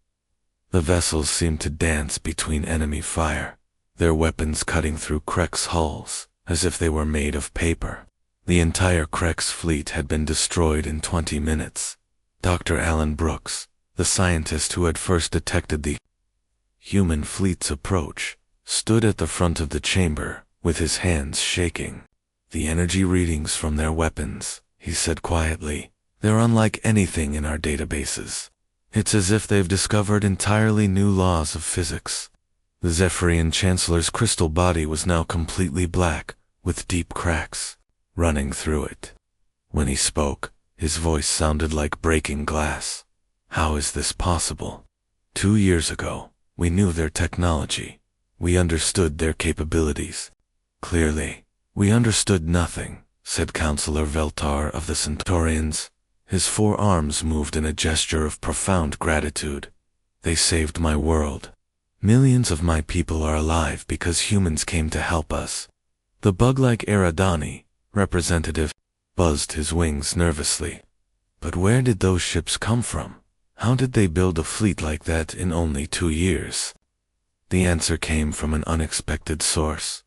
The vessels seemed to dance between enemy fire, their weapons cutting through Kreks hulls as if they were made of paper. The entire Kreks fleet had been destroyed in 20 minutes. Dr. Alan Brooks, the scientist who had first detected the human fleet's approach, stood at the front of the chamber, with his hands shaking. "The energy readings from their weapons," he said quietly, "they're unlike anything in our databases. It's as if they've discovered entirely new laws of physics." The Zephyrian Chancellor's crystal body was now completely black, with deep cracks running through it. When he spoke, his voice sounded like breaking glass. "How is this possible? 2 years ago, we knew their technology. We understood their capabilities. Clearly, we understood nothing," said Counselor Veltar of the Centaurians. His 4 arms moved in a gesture of profound gratitude. "They saved my world. Millions of my people are alive because humans came to help us." The bug-like Eridani representative buzzed his wings nervously. "But where did those ships come from? How did they build a fleet like that in only 2 years?" The answer came from an unexpected source.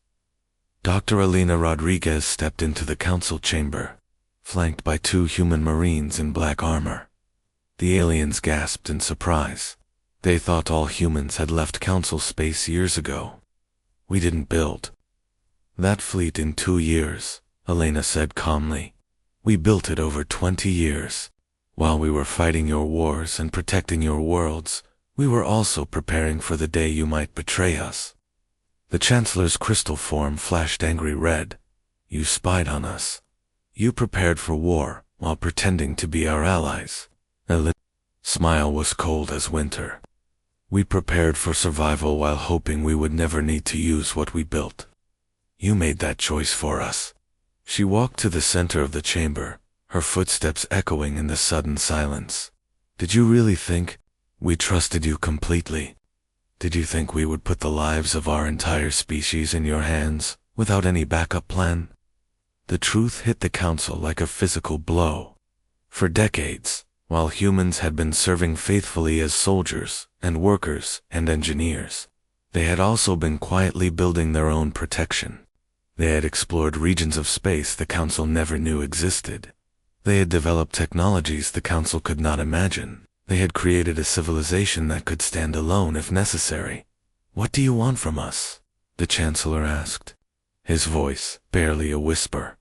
Dr. Alina Rodriguez stepped into the council chamber, flanked by 2 human Marines in black armor. The aliens gasped in surprise. They thought all humans had left council space years ago. "We didn't build that fleet in 2 years," Elena said calmly. "We built it over 20 years. While we were fighting your wars and protecting your worlds, we were also preparing for the day you might betray us." The Chancellor's crystal form flashed angry red. "You spied on us. You prepared for war while pretending to be our allies." Elena's smile was cold as winter. "We prepared for survival while hoping we would never need to use what we built. You made that choice for us." She walked to the center of the chamber, her footsteps echoing in the sudden silence. "Did you really think we trusted you completely? Did you think we would put the lives of our entire species in your hands without any backup plan?" The truth hit the council like a physical blow. For decades, while humans had been serving faithfully as soldiers and workers and engineers, they had also been quietly building their own protection. They had explored regions of space the Council never knew existed. They had developed technologies the Council could not imagine. They had created a civilization that could stand alone if necessary. "What do you want from us?" the Chancellor asked, his voice barely a whisper.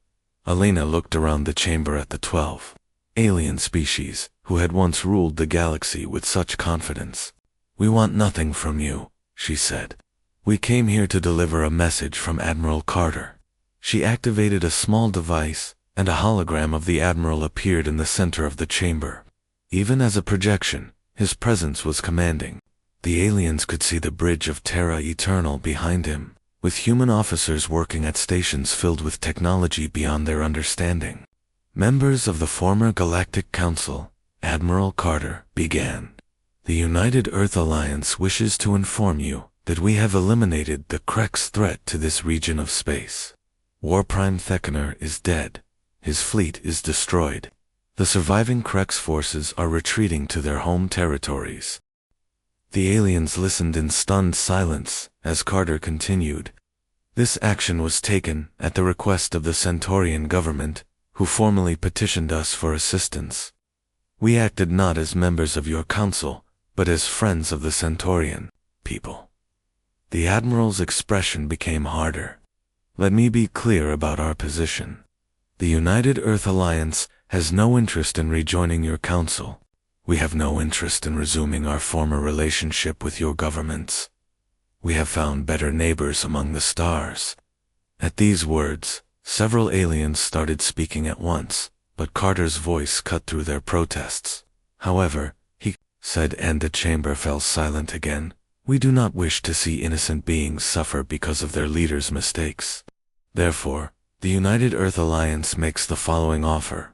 Alina looked around the chamber at the 12 alien species who had once ruled the galaxy with such confidence. "We want nothing from you," she said. "We came here to deliver a message from Admiral Carter." She activated a small device, and a hologram of the Admiral appeared in the center of the chamber. Even as a projection, his presence was commanding. The aliens could see the bridge of Terra Eternal behind him, with human officers working at stations filled with technology beyond their understanding. "Members of the former Galactic Council," Admiral Carter began. "The United Earth Alliance wishes to inform you that we have eliminated the Krex threat to this region of space. War Prime Theckener is dead. His fleet is destroyed. The surviving Krex forces are retreating to their home territories." The aliens listened in stunned silence as Carter continued. "This action was taken at the request of the Centaurian government, who formally petitioned us for assistance. We acted not as members of your council, but as friends of the Centaurian people." The Admiral's expression became harder. "Let me be clear about our position. The United Earth Alliance has no interest in rejoining your council. We have no interest in resuming our former relationship with your governments. We have found better neighbors among the stars." At these words, several aliens started speaking at once, but Carter's voice cut through their protests. "However," he said, and the chamber fell silent again, "we do not wish to see innocent beings suffer because of their leaders' mistakes. Therefore, the United Earth Alliance makes the following offer."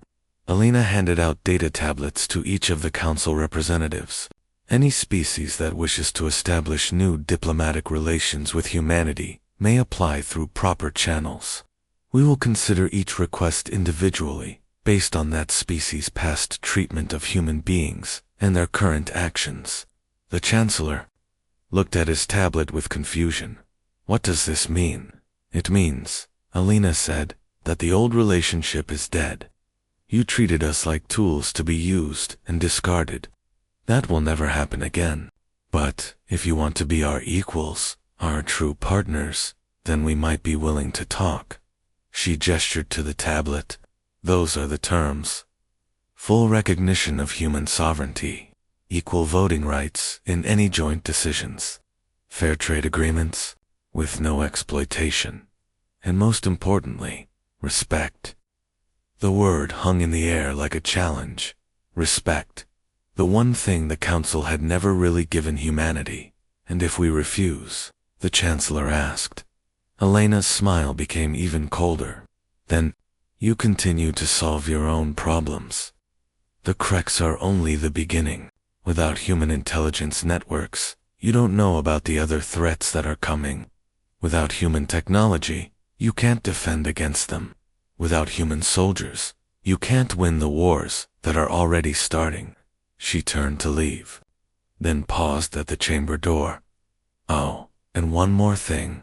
Alina handed out data tablets to each of the council representatives. "Any species that wishes to establish new diplomatic relations with humanity may apply through proper channels. We will consider each request individually, based on that species' past treatment of human beings and their current actions." The Chancellor looked at his tablet with confusion. "What does this mean?" "It means," Alina said, "that the old relationship is dead. You treated us like tools to be used and discarded. That will never happen again. But if you want to be our equals, our true partners, then we might be willing to talk." She gestured to the tablet. "Those are the terms. Full recognition of human sovereignty, equal voting rights in any joint decisions, fair trade agreements, with no exploitation, and most importantly, respect." The word hung in the air like a challenge. Respect. The one thing the Council had never really given humanity. "And if we refuse?" the Chancellor asked. Elena's smile became even colder. "Then, you continue to solve your own problems. The Krex are only the beginning. Without human intelligence networks, you don't know about the other threats that are coming. Without human technology, you can't defend against them. Without human soldiers, you can't win the wars that are already starting." She turned to leave, then paused at the chamber door. "Oh, and one more thing.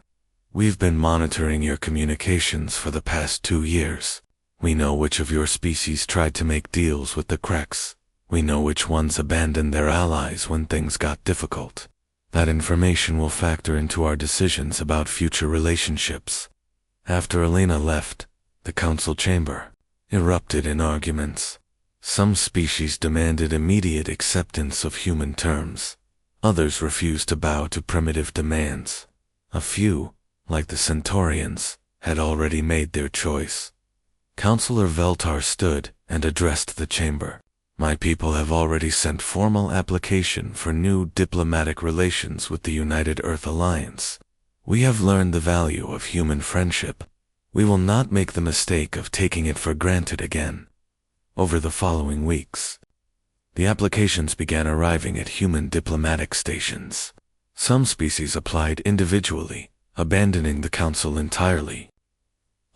We've been monitoring your communications for the past 2 years. We know which of your species tried to make deals with the Krex. We know which ones abandoned their allies when things got difficult. That information will factor into our decisions about future relationships." After Elena left, the council chamber erupted in arguments. Some species demanded immediate acceptance of human terms. Others refused to bow to primitive demands. A few, like the Centaurians, had already made their choice. Councillor Veltar stood and addressed the chamber. "My people have already sent formal application for new diplomatic relations with the United Earth Alliance. We have learned the value of human friendship. We will not make the mistake of taking it for granted again." Over the following weeks, the applications began arriving at human diplomatic stations. Some species applied individually, abandoning the council entirely.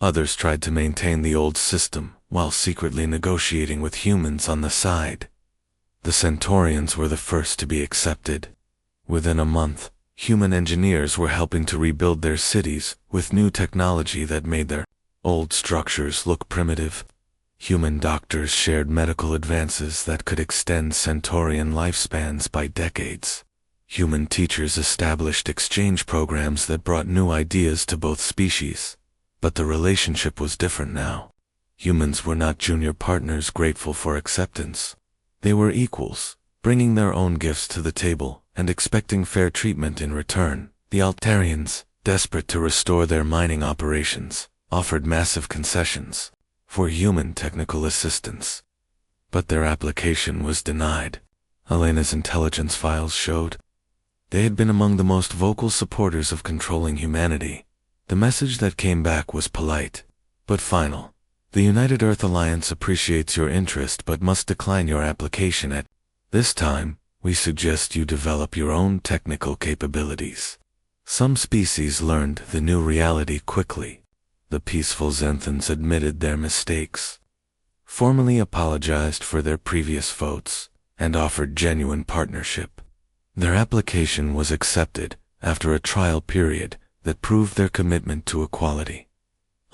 Others tried to maintain the old system while secretly negotiating with humans on the side. The Centaurians were the first to be accepted. Within a month, Human engineers were helping to rebuild their cities with new technology that made their old structures look primitive. Human doctors shared medical advances that could extend Centaurian lifespans by decades. Human teachers established exchange programs that brought new ideas to both species. But the relationship was different now. Humans were not junior partners grateful for acceptance. They were equals, bringing their own gifts to the table and expecting fair treatment in return. The Altarians, desperate to restore their mining operations, offered massive concessions for human technical assistance. But their application was denied. Elena's intelligence files showed they had been among the most vocal supporters of controlling humanity. The message that came back was polite, but final. The United Earth Alliance appreciates your interest but must decline your application at this time. We suggest you develop your own technical capabilities. Some species learned the new reality quickly. The peaceful Zenthans admitted their mistakes, formally apologized for their previous votes, and offered genuine partnership. Their application was accepted after a trial period that proved their commitment to equality.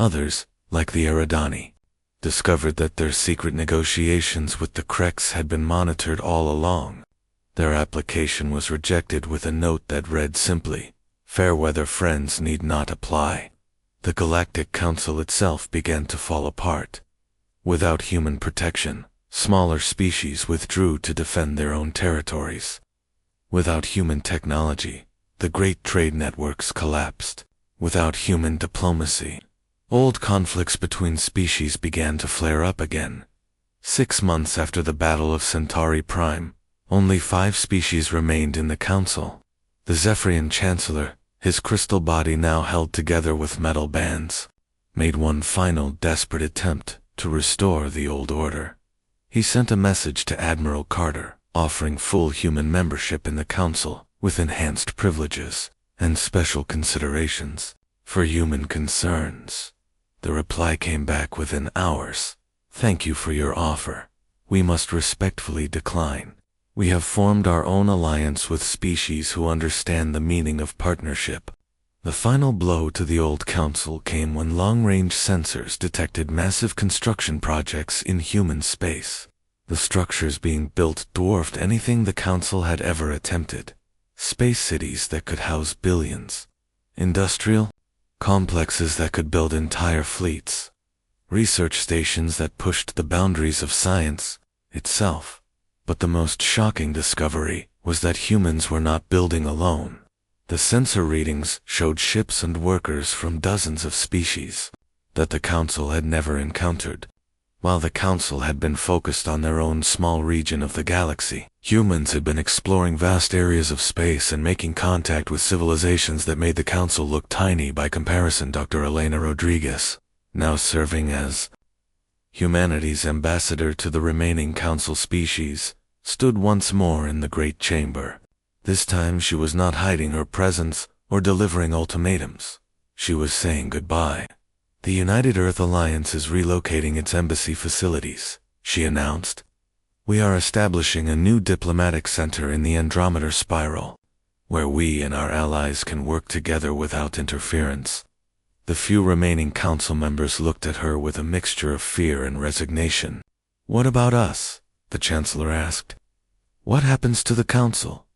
Others, like the Eridani, discovered that their secret negotiations with the Kreks had been monitored all along. Their application was rejected with a note that read simply, "Fairweather friends need not apply." The Galactic Council itself began to fall apart. Without human protection, smaller species withdrew to defend their own territories. Without human technology, the great trade networks collapsed. Without human diplomacy, old conflicts between species began to flare up again. 6 months after the Battle of Centauri Prime, only 5 species remained in the Council. The Zephyrian Chancellor, his crystal body now held together with metal bands, made one final desperate attempt to restore the old order. He sent a message to Admiral Carter, offering full human membership in the Council, with enhanced privileges and special considerations for human concerns. The reply came back within hours. "Thank you for your offer. We must respectfully decline. We have formed our own alliance with species who understand the meaning of partnership." The final blow to the old council came when long-range sensors detected massive construction projects in human space. The structures being built dwarfed anything the council had ever attempted. Space cities that could house billions. Industrial complexes that could build entire fleets. Research stations that pushed the boundaries of science itself. But the most shocking discovery was that humans were not building alone. The sensor readings showed ships and workers from dozens of species that the Council had never encountered. While the Council had been focused on their own small region of the galaxy, humans had been exploring vast areas of space and making contact with civilizations that made the Council look tiny by comparison. Dr. Elena Rodriguez, now serving as humanity's ambassador to the remaining Council species, stood once more in the Great Chamber. This time she was not hiding her presence or delivering ultimatums. She was saying goodbye. "The United Earth Alliance is relocating its embassy facilities," she announced. "We are establishing a new diplomatic center in the Andromeda Spiral, where we and our allies can work together without interference." The few remaining council members looked at her with a mixture of fear and resignation. "What about us?" the Chancellor asked. "What happens to the council?"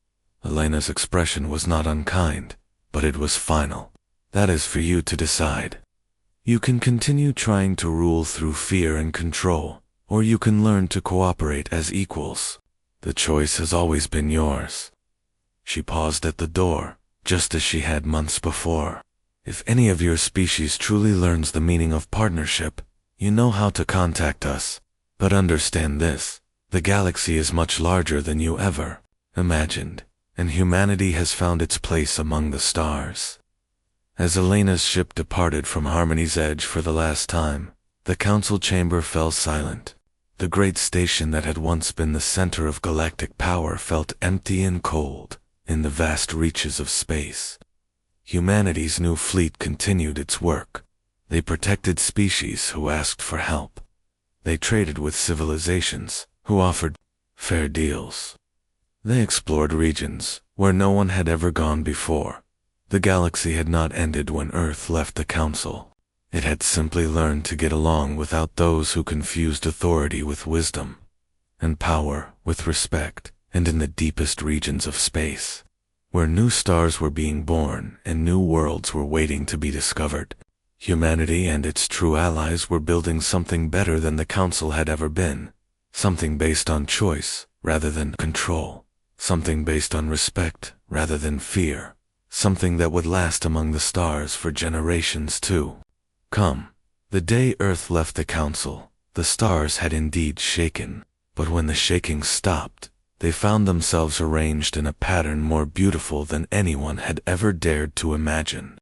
Elena's expression was not unkind, but it was final. "That is for you to decide. You can continue trying to rule through fear and control, or you can learn to cooperate as equals. The choice has always been yours." She paused at the door, just as she had months before. "If any of your species truly learns the meaning of partnership, you know how to contact us. But understand this, the galaxy is much larger than you ever imagined, and humanity has found its place among the stars." As Elena's ship departed from Harmony's Edge for the last time, the council chamber fell silent. The great station that had once been the center of galactic power felt empty and cold in the vast reaches of space. Humanity's new fleet continued its work. They protected species who asked for help. They traded with civilizations who offered fair deals. They explored regions where no one had ever gone before. The galaxy had not ended when Earth left the Council. It had simply learned to get along without those who confused authority with wisdom, and power with respect. And in the deepest regions of space, where new stars were being born and new worlds were waiting to be discovered, humanity and its true allies were building something better than the Council had ever been. Something based on choice rather than control. Something based on respect rather than fear. Something that would last among the stars for generations too. The day Earth left the Council, the stars had indeed shaken. But when the shaking stopped, they found themselves arranged in a pattern more beautiful than anyone had ever dared to imagine.